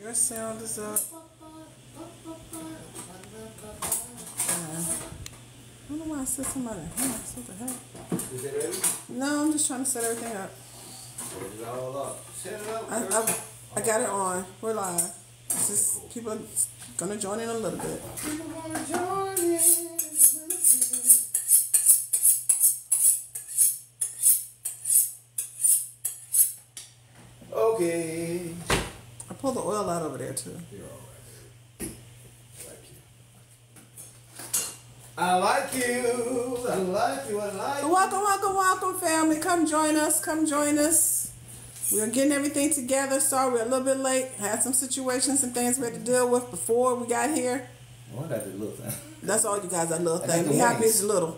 That sound is up. I don't know why I said somebody. What the heck? Is it ready? No, I'm just trying to set everything up. Set it all up. Set it up. I got it on. We're live. It's just people are gonna join in a little bit. People wanna join in. Okay. I pulled the oil out over there too. You're all right. I like you. I like you. I like you. Welcome, family. Come join us. Come join us. We're getting everything together. Sorry, we're a little bit late. Had some situations and things we had to deal with before we got here. What that little thing? That's all you guys, that little thing. Be happy it's little.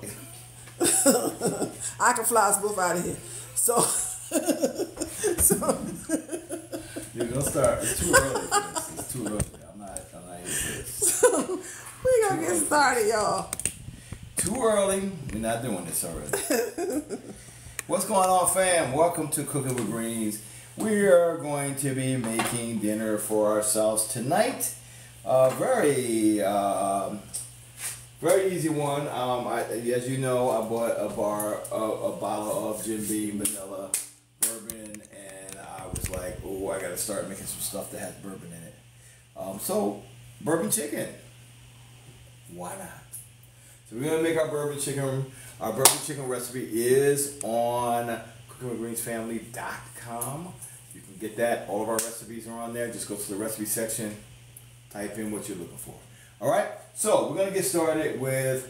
I can fly us both out of here. So Dude, don't start. It's too early for this. It's too early. I'm not into this. We gonna get started, y'all. Too early. We're not doing this already. What's going on, fam? Welcome to Cooking with Greens. We are going to be making dinner for ourselves tonight. Very easy one. As you know, I bought a bottle of Jim Beam vanilla bourbon, and I was like, oh, I gotta start making some stuff that has bourbon in it. So bourbon chicken. Why not? So we're gonna make our bourbon chicken. Our bourbon chicken recipe is on cookingwithgreensfamily.com. You can get that. All of our recipes are on there. Just go to the recipe section, type in what you're looking for. All right. So we're gonna get started with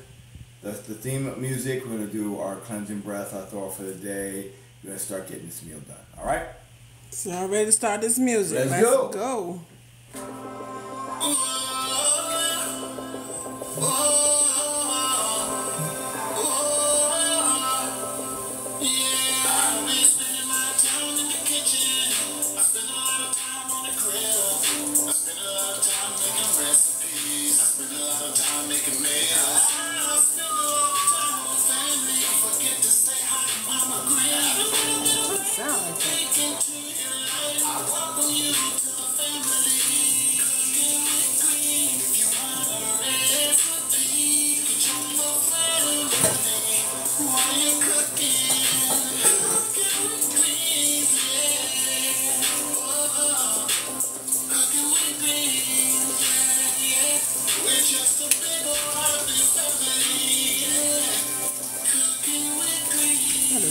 the theme music. We're gonna do our cleansing breath, our thought for the day. We're gonna start getting this meal done. All right. So y'all ready to start this music? Let's go. Go.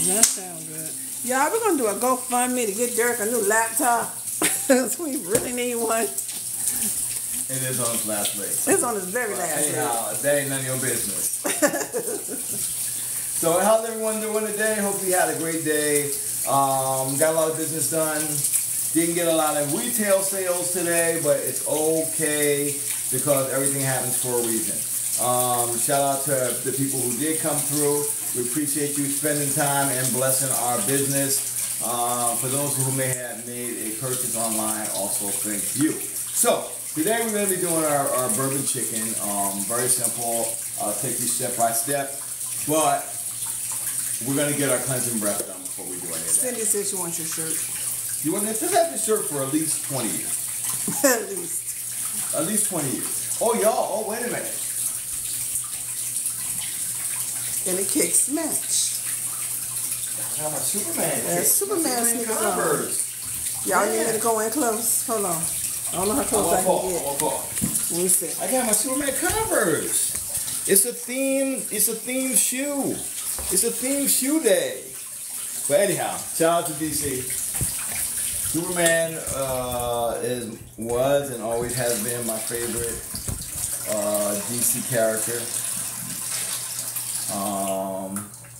That sound good. Y'all, we're going to do a GoFundMe to get Derek a new laptop. We really need one. It is on his last leg. It's on his very last leg. Anyhow, that ain't none of your business. So how's everyone doing today? Hope you had a great day. Got a lot of business done. Didn't get a lot of retail sales today, but it's okay because everything happens for a reason. Shout out to the people who did come through. We appreciate you spending time and blessing our business. For those who may have made a purchase online, also thank you. So today we're going to be doing our bourbon chicken. Very simple. I'll take you step by step, but we're going to get our cleansing breath done before we do any of that. Cindy said she wants your shirt. You want this? This has this shirt for at least 20 years. At least. At least 20 years. Oh, y'all. Oh, wait a minute. And it kicks match. I got my Superman. Yeah, Superman sneakers on. Y'all need me to go in close. Hold on. I don't know how close I can get. Let me see. I got my Superman Converse. It's a theme. It's a themed shoe. It's a themed shoe day. But anyhow, shout out to DC. Superman was and always has been my favorite DC character.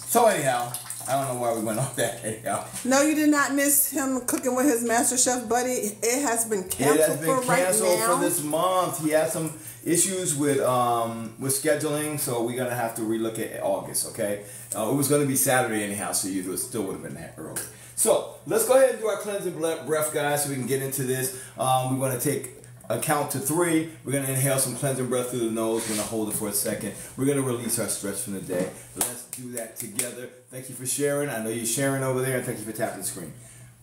So anyhow, I don't know why we went off that anyhow. No, you did not miss him cooking with his Master Chef buddy. It has been canceled. It has been canceled right now. for this month. He had some issues with scheduling, so we're gonna have to relook at August. Okay, it was gonna be Saturday anyhow, so you still would have been that early. So let's go ahead and do our cleansing breath, guys, so we can get into this. We're gonna take a count to 3. We're going to inhale some cleansing breath through the nose. We're going to hold it for a second. We're going to release our stress from the day. Let's do that together. Thank you for sharing. I know you're sharing over there. And thank you for tapping the screen.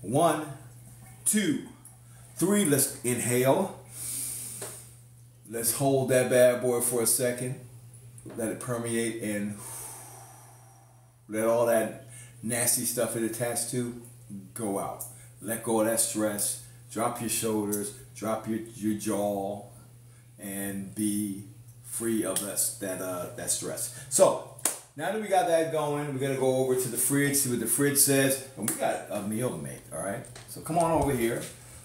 1, 2, 3, let's inhale. Let's hold that bad boy for a second. Let it permeate and let all that nasty stuff it attached to go out. Let go of that stress. Drop your shoulders. Drop your jaw, and be free of that stress. So now that we got that going, we're gonna go over to the fridge, see what the fridge says, and we got a meal to make. All right. So come on over here.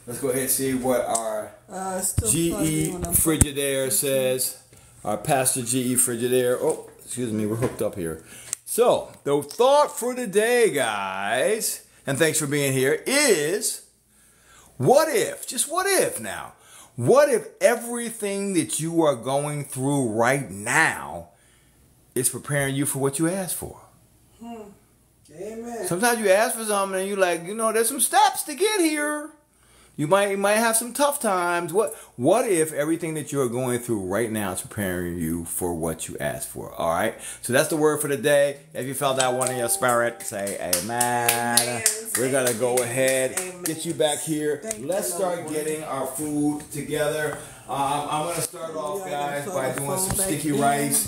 Let's go ahead and see what our GE Frigidaire says. Our Pastor GE Frigidaire. Oh, excuse me, we're hooked up here. So, the thought for the day, guys, and thanks for being here, is what if, just what if now, what if everything that you are going through right now is preparing you for what you asked for? Amen. Sometimes you ask for something and you're like, there's some steps to get here. You might have some tough times. What if everything that you're going through right now is preparing you for what you asked for? All right. So that's the word for the day. If you felt that one in your spirit, say amen. Amen. We're gonna go ahead, get you back here. Let's start getting our food together. I'm gonna start off, guys, by doing some sticky rice.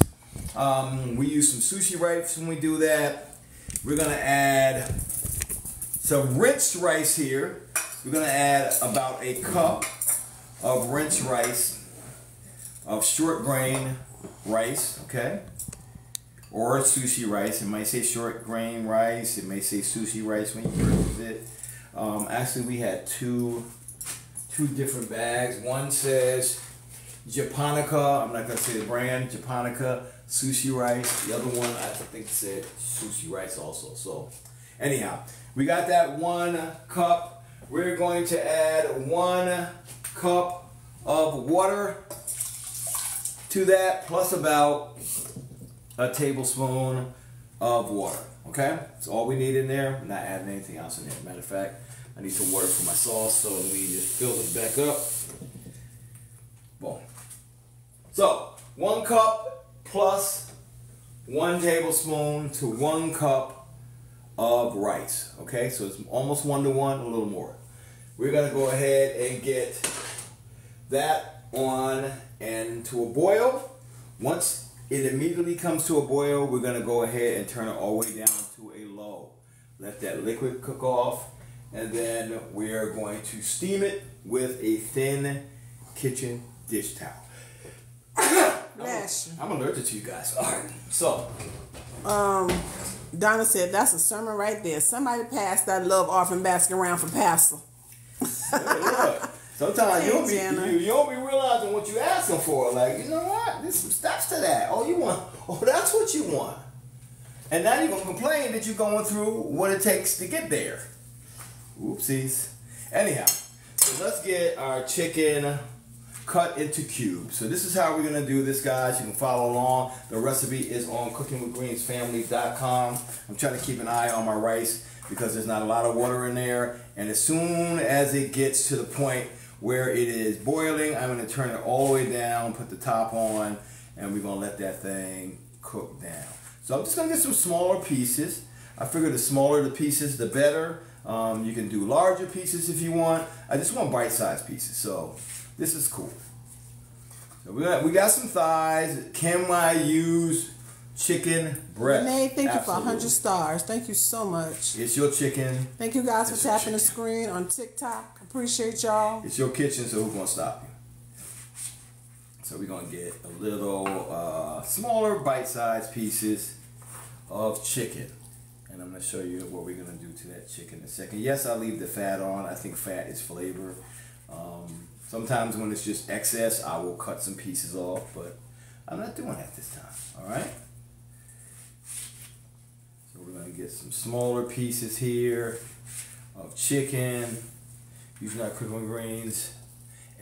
We use some sushi rice when we do that. We're gonna add some rinsed rice here. We're going to add about a cup of rinsed rice, of short grain rice, okay? Or sushi rice. It might say short grain rice. It may say sushi rice when you purchase it. Actually, we had two different bags. One says Japonica. I'm not going to say the brand. Japonica sushi rice. The other one, I think, said sushi rice also. So, anyhow, we got that 1 cup. We're going to add 1 cup of water to that, plus about a tablespoon of water. Okay? That's all we need in there. I'm not adding anything else in there. Matter of fact, I need some water for my sauce, so let me just fill this back up. Boom. So, 1 cup plus 1 tablespoon to 1 cup of rice. Okay, so it's almost 1 to 1, a little more. We're gonna go ahead and get that on and to a boil. Once it immediately comes to a boil, we're gonna go ahead and turn it all the way down to a low. Let that liquid cook off, and then we're going to steam it with a thin kitchen dish towel. I'm allergic to you guys. All right, so. Donna said, that's a sermon right there. Somebody passed that love offering basket around for Pastor. Yeah. Sometimes you don't be realizing what you're asking for. Like, you know what? There's some steps to that. Oh, that's what you want. And now you're going to complain that you're going through what it takes to get there. Oopsies. Anyhow, so let's get our chicken cut into cubes. So this is how we're going to do this, guys. You can follow along. The recipe is on cookingwithgreensfamily.com. I'm trying to keep an eye on my rice because there's not a lot of water in there. And as soon as it gets to the point where it is boiling, I'm going to turn it all the way down, put the top on, and we're going to let that thing cook down. So I'm just going to get some smaller pieces. I figure the smaller the pieces, the better. You can do larger pieces if you want. I just want bite-sized pieces. So this is cool. So we got some thighs. Can I use chicken breast? Renee, thank you for 100 stars. Thank you so much. It's your chicken. Thank you guys for tapping the screen on TikTok. Appreciate y'all. It's your kitchen, so who's going to stop you? So we're going to get a little smaller bite-sized pieces of chicken. And I'm going to show you what we're going to do to that chicken in a second. Yes, I'll leave the fat on. I think fat is flavor. Sometimes when it's just excess, I will cut some pieces off, but I'm not doing that this time. All right? So we're going to get some smaller pieces here of chicken. Using our cooking with greens,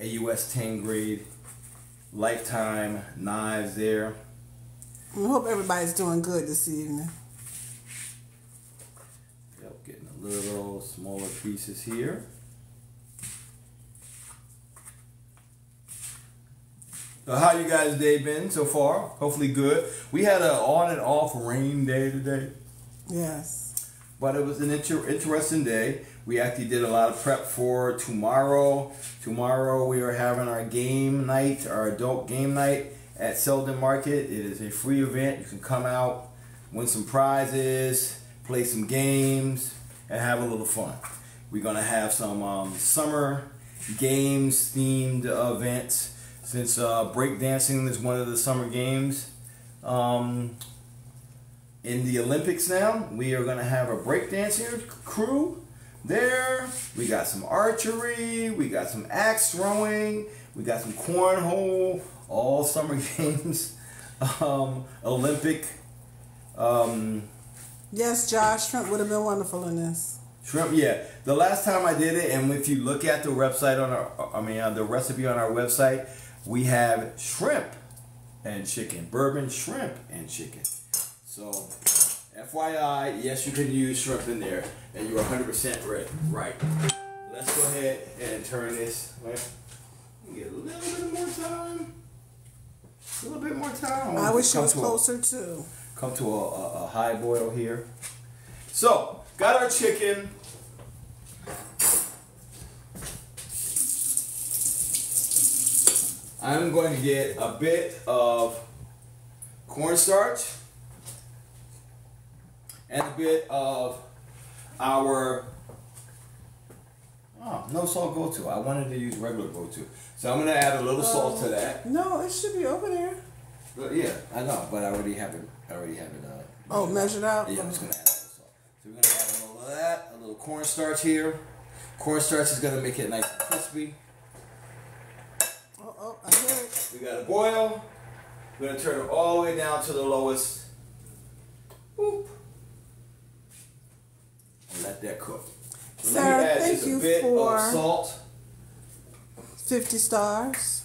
AUS 10 grade, lifetime knives there. I hope everybody's doing good this evening. Yep, getting a little smaller pieces here. So how you guys' day been so far? Hopefully good. We had an on and off rain day today. Yes. But it was an interesting day. We actually did a lot of prep for tomorrow. Tomorrow we are having our game night, our adult game night at Selden Market. It is a free event. You can come out, win some prizes, play some games, and have a little fun. We're going to have some summer games themed events. Since breakdancing is one of the summer games in the Olympics now, we are going to have a breakdancing crew there. We got some archery, we got some axe throwing, we got some cornhole, all summer games. Olympic. Yes, Josh, shrimp would have been wonderful in this. Shrimp, yeah. The last time I did it, and if you look at the website on our, the recipe on our website, we have shrimp and chicken, bourbon shrimp and chicken. So, FYI, yes, you can use shrimp in there, and you're 100% right. Let's go ahead and turn this. Right? Get a little bit more time. A little bit more time. I wish it was closer too. Come to a high boil here. So, got our chicken. I'm going to get a bit of cornstarch and a bit of our no salt go-to. I wanted to use regular go-to. So I'm going to add a little salt to that. No, it should be over there. But yeah, I know, but I already have it. Measured out? Yeah, I'm just going to add a little salt. So we're going to add a little of that, a little cornstarch here. Cornstarch is going to make it nice and crispy. Oh, I hear it. We got a boil. We're going to turn it all the way down to the lowest. Boop. And let that cook. Sarah, thank you for salt. 50 stars.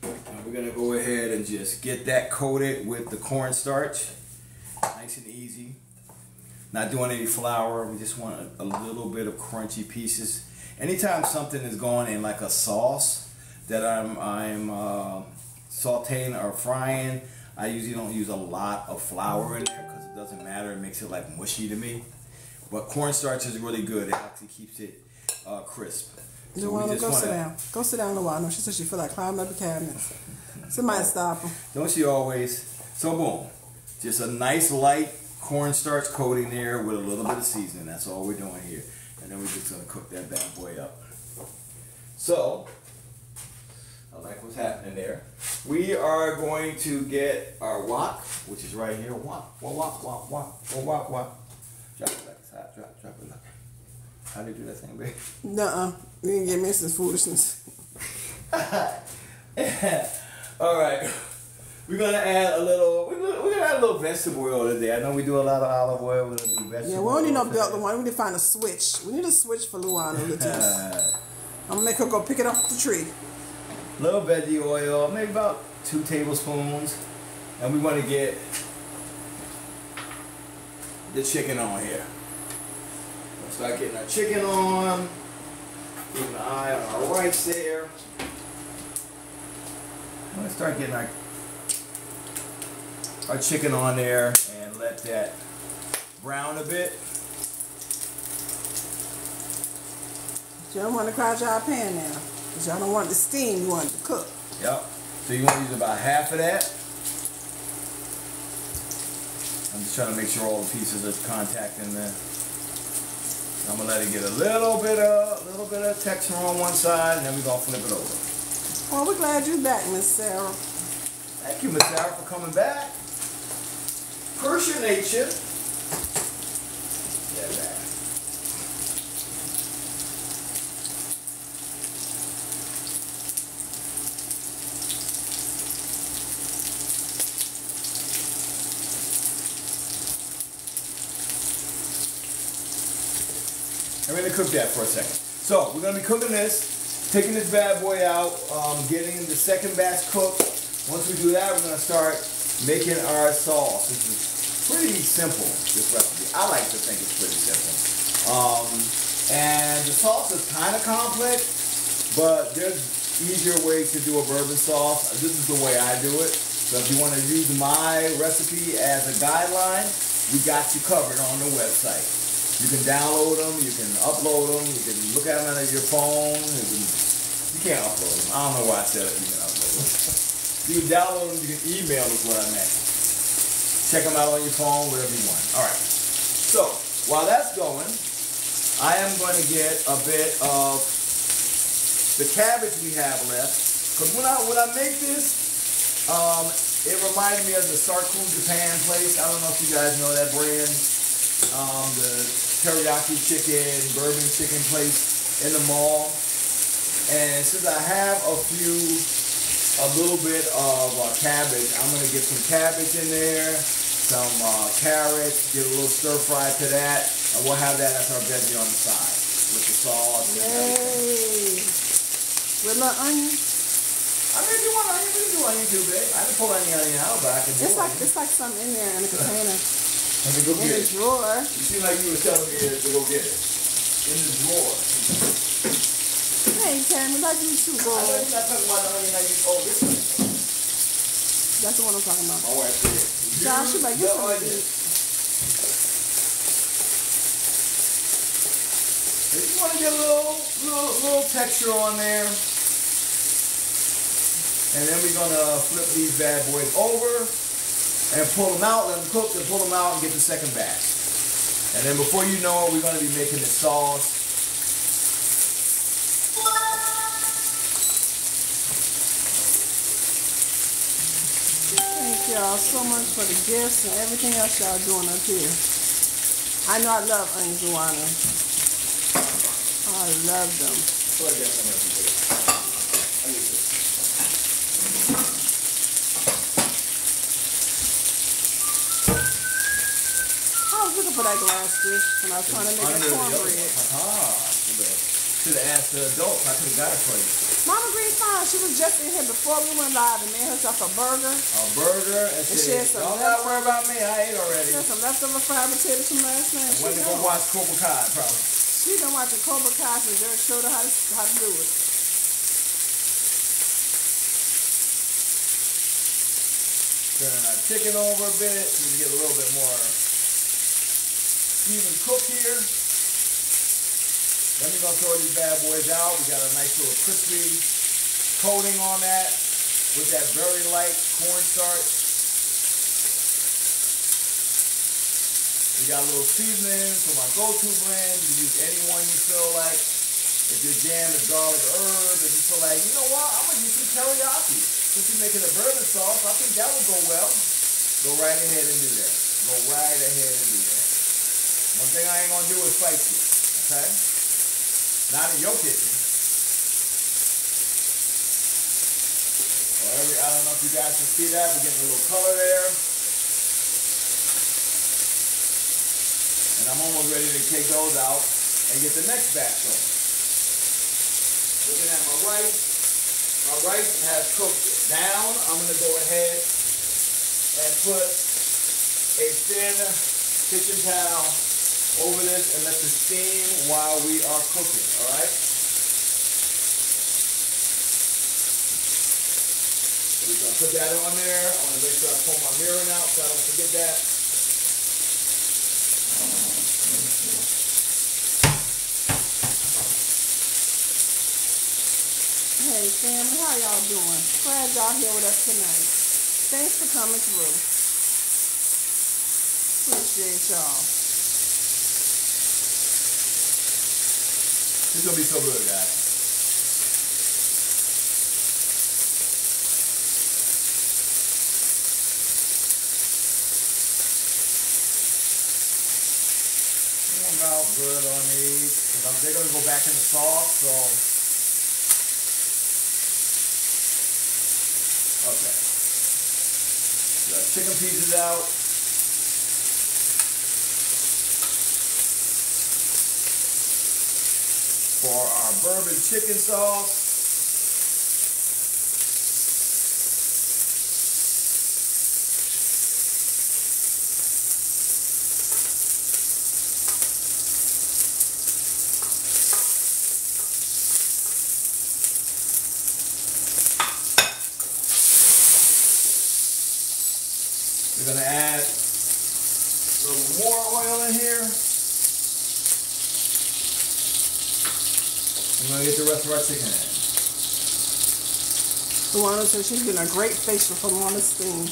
And we're going to go ahead and just get that coated with the cornstarch. Nice and easy. Not doing any flour. We just want a little bit of crunchy pieces. Anytime something is going in like a sauce that I'm sauteing or frying, I usually don't use a lot of flour in there because it doesn't matter. It makes it like mushy to me. But cornstarch is really good. It actually keeps it crisp. So go sit down. Go sit down a while. No, she said she feel like climbing up the cabinets. Somebody stop her. Don't she always? So boom. Just a nice light cornstarch coating there with a little bit of seasoning. That's all we're doing here. And then we're just going to cook that bad boy up. So, I like what's happening there. We are going to get our wok, which is right here. Wok. Drop it like it's hot. Drop it like. How do you do that thing, babe? Nuh-uh. You didn't get me some foolishness. All right. We're gonna add a little. We're gonna add a little vegetable oil today. I know we do a lot of olive oil. We're gonna do vegetable. Yeah, we don't need no belt, Luana. We need to find a switch. We need a switch for Luana. I'm gonna make her go pick it off the tree. Little veggie oil, maybe about 2 tablespoons, and we want to get the chicken on here. Let's start getting our chicken on. Keeping an eye on our rice there. I'm gonna start getting our chicken on there and let that brown a bit. You don't want to crowd y'all pan now. Because y'all don't want the steam, you want it to cook. Yep. So you want to use about half of that. I'm just trying to make sure all the pieces are contacting the. I'm gonna let it get a little bit of texture on one side, and then we're gonna flip it over. Well, we're glad you're back, Miss Sarah. Thank you, Miss Sarah, for coming back. Curse your nature. Yeah, man. I'm going to cook that for a second. So, we're going to be cooking this, taking this bad boy out, getting the second batch cooked. Once we do that, we're going to start making our sauce. This is pretty simple, this recipe. I like to think it's pretty simple. And the sauce is kind of complex, but there's easier ways to do a bourbon sauce. This is the way I do it. So if you want to use my recipe as a guideline, we got you covered on the website. You can download them, you can upload them, you can look at them on your phone. You can't upload them. I don't know why I said it, you can upload them. You can download them, you can email is what I meant. Check them out on your phone, whatever you want. All right. So while that's going, I am going to get a bit of the cabbage we have left. Because when I make this, it reminded me of the Sarku Japan place. I don't know if you guys know that brand. The teriyaki chicken, bourbon chicken place in the mall. And since I have a little bit of cabbage, I'm going to get some cabbage in there, some carrots, get a little stir fry to that, and we'll have that as our veggie on the side with the sauce and everything. With a little onion? I mean, if you want onion, we can do onion too, babe. I didn't pull any onion out, but I can do it. It's like something in there in a container. Let me go get it. In the drawer. You seem like you were telling me to go get it. In the drawer. Hey, Tammy, like you too, boy. I know you're not talking about the onion I use. Oh, this one. That's the one I'm talking about. My wife said, Josh, you better get some onion. If you want to get a little texture on there. And then we're going to flip these bad boys over and pull them out, let them cook, and pull them out and get the second batch. And then before you know it, we're going to be making the sauce. Thank y'all so much for the gifts and everything else y'all doing up here. I know I love onions, Juana. I love them. So I got some of them. For that glass dish when I was trying to make that cornbread. Should have asked the adults. I could have got it for you. Mama Green's fine. She was just in here before we went live and made herself a burger. A burger and said, don't gotta worry about me. I ate already. She had some leftover fried potatoes from last night. I went to go watch Cobra Kai, probably. She been watching Cobra Kai and Derek showed her how to do it. Turn our chicken over a bit so we get a little bit more even cook here. Then we're going to throw these bad boys out. We got a nice little crispy coating on that with that very light cornstarch. We got a little seasoning for my go-to blend. You can use any one you feel like. If your jam is garlic herb, and you feel like, you know what, I'm going to use some teriyaki. Since you're making a bourbon sauce, I think that would go well. Go right ahead and do that. Go right ahead and do that. One thing I ain't gonna do is fight you, okay? Not in your kitchen. I don't know if you guys can see that. We're getting a little color there. And I'm almost ready to take those out and get the next batch going. Looking at my rice. My rice has cooked down. I'm gonna go ahead and put a thin kitchen towel over this and let the steam while we are cooking, all right? So we're gonna put that on there. I wanna make sure I pull my mirror out so I don't forget that. Hey family, how y'all doing? Glad y'all here with us tonight. Thanks for coming through. Appreciate y'all. It's gonna be so good, guys. I'm about good on these because they're gonna go back in the sauce. So, okay. Got chicken pieces out. For our bourbon chicken sauce. We're gonna add a little more oil in here. I'm gonna get the rest of our chicken in. Luana says she's getting a great facial from Luana's steam.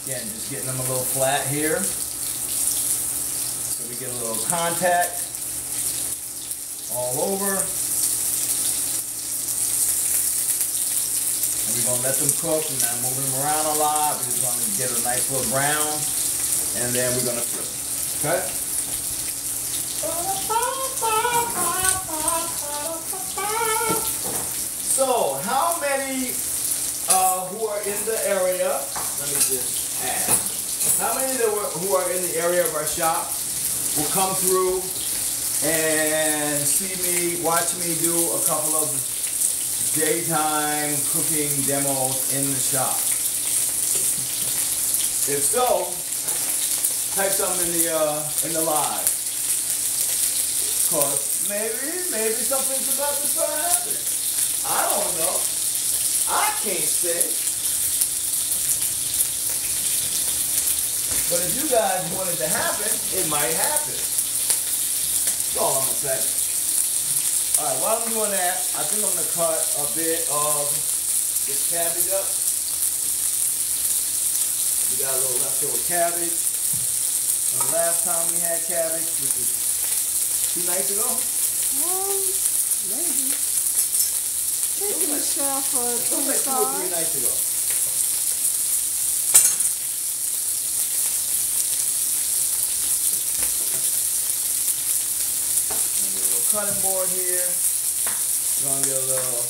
Again, just getting them a little flat here. So we get a little contact all over. And we're gonna let them cook. We're not moving them around a lot. We're just gonna get a nice little brown. And then we're gonna flip them. Okay? So, how many who are in the area, let me just ask, how many who are in the area of our shop will come through and see me, watch me do a couple of daytime cooking demos in the shop? If so, type something in the live. Cause maybe something's about to start happening. I don't know. I can't say. But if you guys want it to happen, it might happen. That's all I'm gonna say. Alright, while I'm doing that, I think I'm gonna cut a bit of this cabbage up. We got a little leftover cabbage. And the last time we had cabbage, which was 2 nights ago? Maybe. Thank you, Michelle, for it was like 2 or 3 nights ago. And a little cutting board here. We're gonna get a little.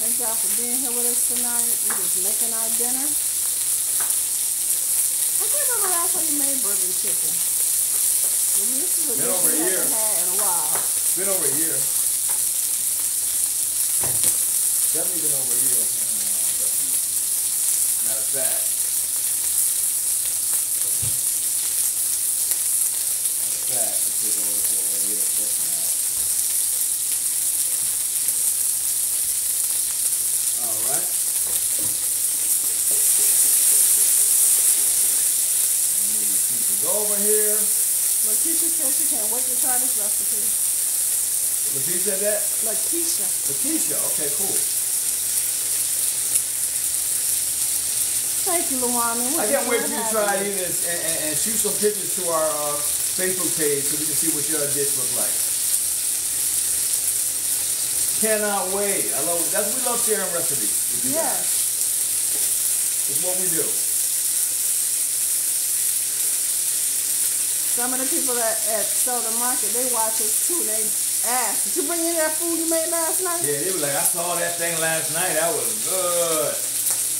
Thank y'all for being here with us tonight. We're just making our dinner. I can't remember the last time you made bourbon chicken. This is a Been over a dish we year. haven't had in a while. Been over a year. Definitely been over a year. Matter of fact. Let's take over right here. Alright. Move these pieces over here. Lakeisha says she can't wait to try this recipe. Lakeisha said that? Lakeisha. Lakeisha, okay, cool. Thank you, Luana. I can't wait for you to try this and shoot some pictures to our Facebook page so we can see what your dish looks like. Cannot wait. I love it. We love sharing recipes with you guys. It's what we do. Some of the people at Slaw Market, they watch us too. They ask, did you bring in that food you made last night? Yeah, they were like, I saw that thing last night. That was good.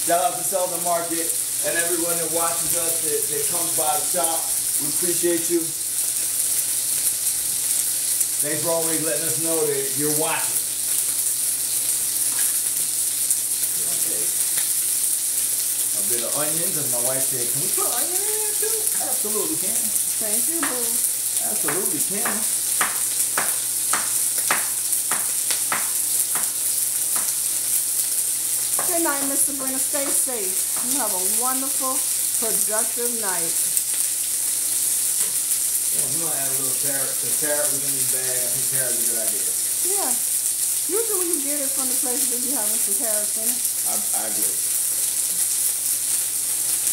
Shout out to Slaw Market and everyone that watches us that comes by the shop. We appreciate you. Thanks for always letting us know that you're watching. A bit of onions, as my wife said, can we put onion in there too? Absolutely can. Thank you, boo. Absolutely can. Good night, Miss Sabrina. Stay safe. You have a wonderful, productive night. Yeah, we're gonna add a little carrot. The carrot was in this bag. I think carrot is a good idea. Yeah. Usually when you get it from the place, they be having some carrots in it. I agree.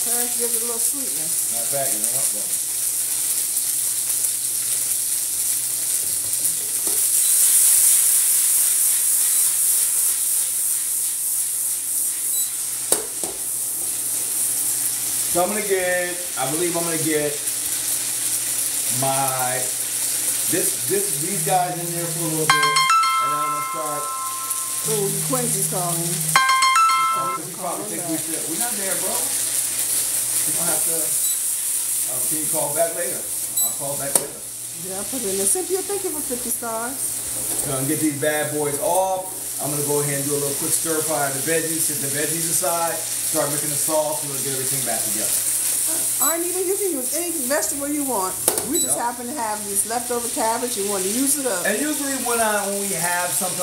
Carrots give it a little sweetness. Matter of fact, you know what? Well, so I'm gonna get, I believe I'm gonna get my, these guys in there for a little bit, and then I'm gonna start. Ooh, Quincy's calling you. You probably think we're not there, bro. We're gonna have to, can you call back later? I'll call back later. Yeah, I put it in there. Cynthia, thank you for 50 stars. Gonna get these bad boys off. I'm going to go ahead and do a little quick stir fry of the veggies, set the veggies aside, start making the sauce, and we'll get everything back together. Arnita, you can use any vegetable you want. We just happen to have this leftover cabbage. You want to use it up. And usually when we have something